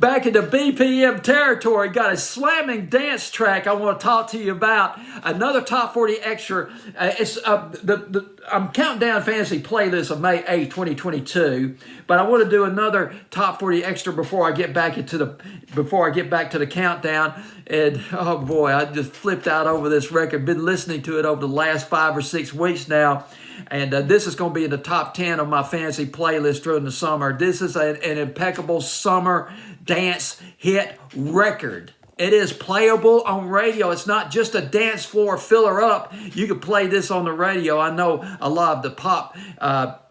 Back in the BPM territory, got a slamming dance track I want to talk to you about. Another Top 40 Extra. I'm counting down fantasy playlist of May 8, 2022, but I want to do another Top 40 Extra before I get back to the countdown. And oh boy, I just flipped out over this record. Been listening to it over the last 5 or 6 weeks now. And this is going to be in the top 10 of my fantasy playlist during the summer. This is an impeccable summer dance hit record. It is playable on radio. It's not just a dance floor filler up. You can play this on the radio. I know a lot of the pop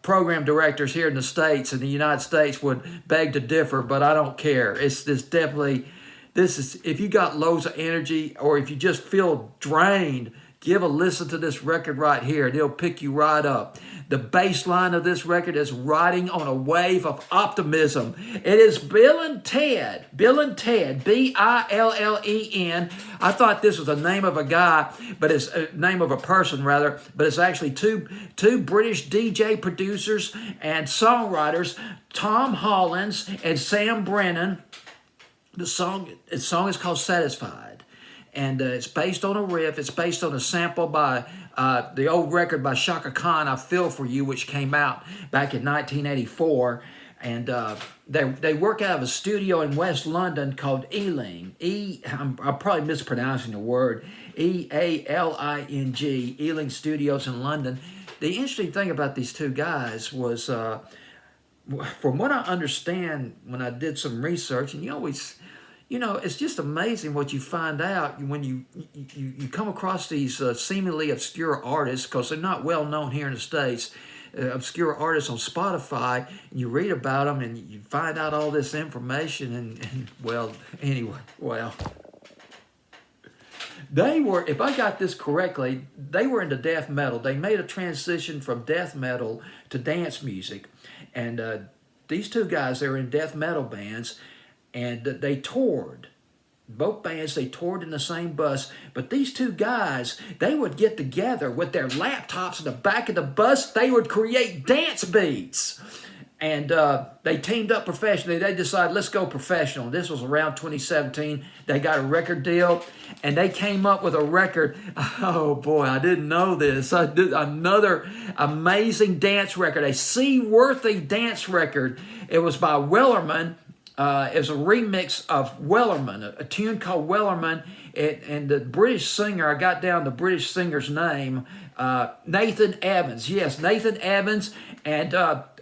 program directors here in the States, in the United States, would beg to differ, but I don't care. It's definitely, if you got loads of energy or if you just feel drained, give a listen to this record right here. It'll pick you right up. The bass line of this record is riding on a wave of optimism. It is Billen Ted, Billen, B-I-L-L-E-N. I thought this was the name of a guy, but it's a name of a person rather, but it's actually two British DJ producers and songwriters, Tom Hollins and Sam Brennan. The song is called Satisfied. And it's based on a riff. It's based on a sample by the old record by Shaka Khan, I Feel For You, which came out back in 1984. And they work out of a studio in West London called Ealing. I'm probably mispronouncing the word. E-A-L-I-N-G, Ealing Studios in London. The interesting thing about these two guys was, from what I understand when I did some research, and it's just amazing what you find out when you come across these seemingly obscure artists, because they're not well known here in the States, obscure artists on Spotify, and you read about them and you find out all this information they were, if I got this correctly, they were into death metal. They made a transition from death metal to dance music, and these two guys, they were in death metal bands. And they toured. Both bands, they toured in the same bus. But these two guys, they would get together with their laptops in the back of the bus. They would create dance beats. And they teamed up professionally. They decided, let's go professional. This was around 2017. They got a record deal. And they came up with a record. Oh, boy, I didn't know this. Another amazing dance record. A seaworthy dance record. It was by Wellerman. It was a remix of Wellerman, a tune called Wellerman, and the British singer, I got down the British singer's name, Nathan Evans. Yes, Nathan Evans, and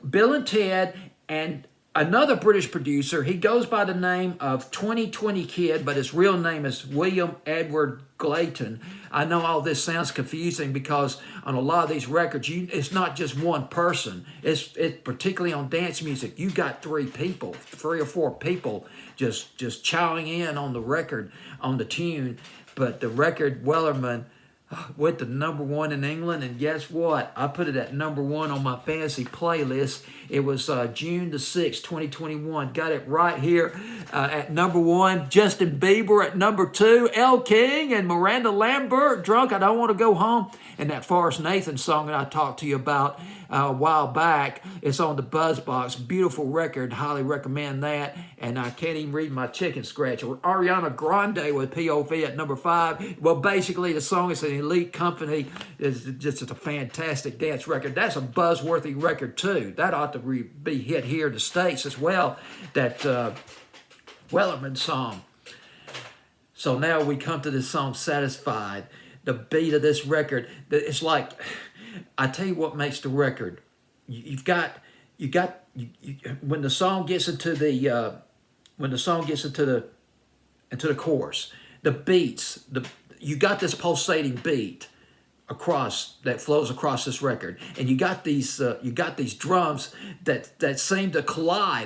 Bill and Ted, and another British producer. He goes by the name of 2020 Kid, but his real name is William Edward Glayton. I know all this sounds confusing because on a lot of these records, it's not just one person. It's particularly on dance music. You got 3 or 4 people just chowing in on the record, on the tune. But the record, Wellerman, went to #1 in England, and guess what? I put it at #1 on my fantasy playlist. It was June the 6th, 2021. Got it right here at #1. Justin Bieber at #2. Elle King and Miranda Lambert, Drunk, I Don't Want to Go Home. And that Forrest Nathan song that I talked to you about a while back. It's on the Buzzbox. Beautiful record. Highly recommend that. And I can't even read my chicken scratch. Ariana Grande with POV at #5. Well, basically, the song is an elite company. It's just a fantastic dance record. That's a Buzzworthy record, too. That ought to be hit here in the States as well. That Wellerman song. So now we come to this song, Satisfied. The beat of this record, it's like, I tell you what makes the record. When the song gets into the chorus, the beats, you got this pulsating beat that flows across this record, and you got these drums that seem to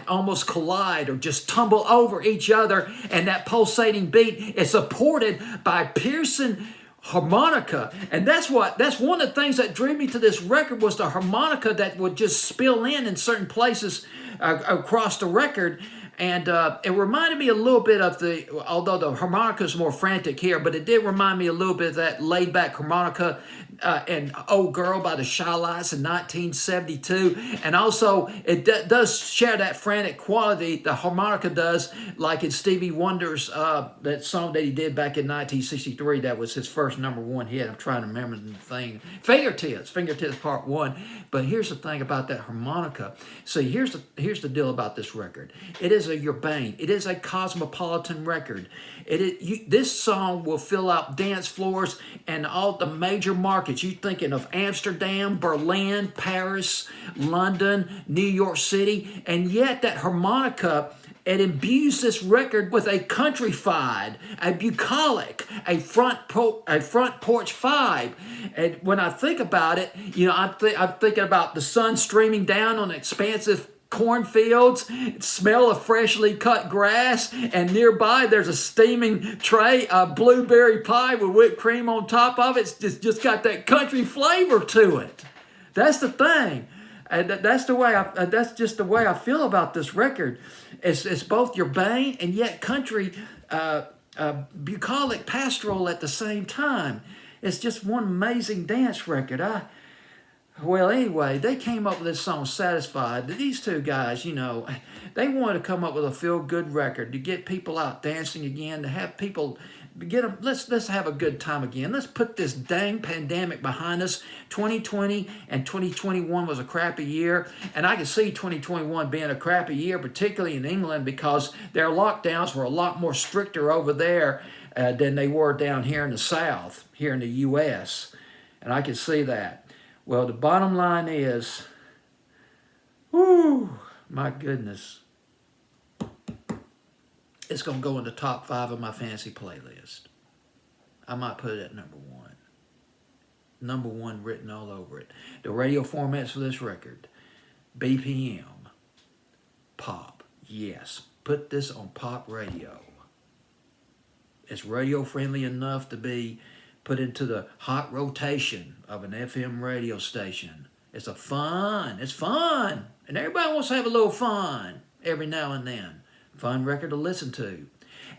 almost collide or just tumble over each other, and that pulsating beat is supported by piercing harmonica. And that's one of the things that drew me to this record, was the harmonica that would just spill in certain places across the record. And it reminded me a little bit of although the harmonica is more frantic here, but it did remind me a little bit of that laid-back harmonica and Old Girl by the Shy-Lights in 1972. And also, it does share that frantic quality the harmonica does, like in Stevie Wonder's, that song that he did back in 1963. That was his first #1 hit. I'm trying to remember the thing. Fingertips Part 1. But here's the thing about that harmonica. See, here's the deal about this record. It is a urbane. It is a cosmopolitan record. This song will fill out dance floors and all the major markets. You're thinking of Amsterdam, Berlin, Paris, London, New York City, and yet that harmonica, it imbues this record with a countryfied, a bucolic, a front porch vibe. And when I think about it, I'm thinking about the sun streaming down on expansive cornfields, smell of freshly cut grass, and nearby there's a steaming tray of blueberry pie with whipped cream on top of it. It's just got that country flavor to it. That's the thing. And that's just the way I feel about this record. It's both urbane and yet country, bucolic, pastoral at the same time. It's just one amazing dance record. Well, anyway, they came up with this song, Satisfied. These two guys, they wanted to come up with a feel-good record to get people out dancing again, to have people get them. Let's have a good time again. Let's put this dang pandemic behind us. 2020 and 2021 was a crappy year, and I can see 2021 being a crappy year, particularly in England, because their lockdowns were a lot more stricter over there than they were down here in the South, here in the U.S., and I can see that. Well, the bottom line is, my goodness, it's going to go in the top 5 of my fancy playlist. I might put it at #1. #1 written all over it. The radio formats for this record, BPM, pop. Yes, put this on pop radio. It's radio friendly enough to be put into the hot rotation of an FM radio station. It's fun, and everybody wants to have a little fun every now and then. Fun record to listen to.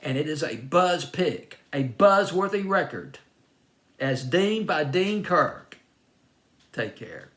And it is a buzz pick, a buzzworthy record, as deemed by Dean Kirk. Take care.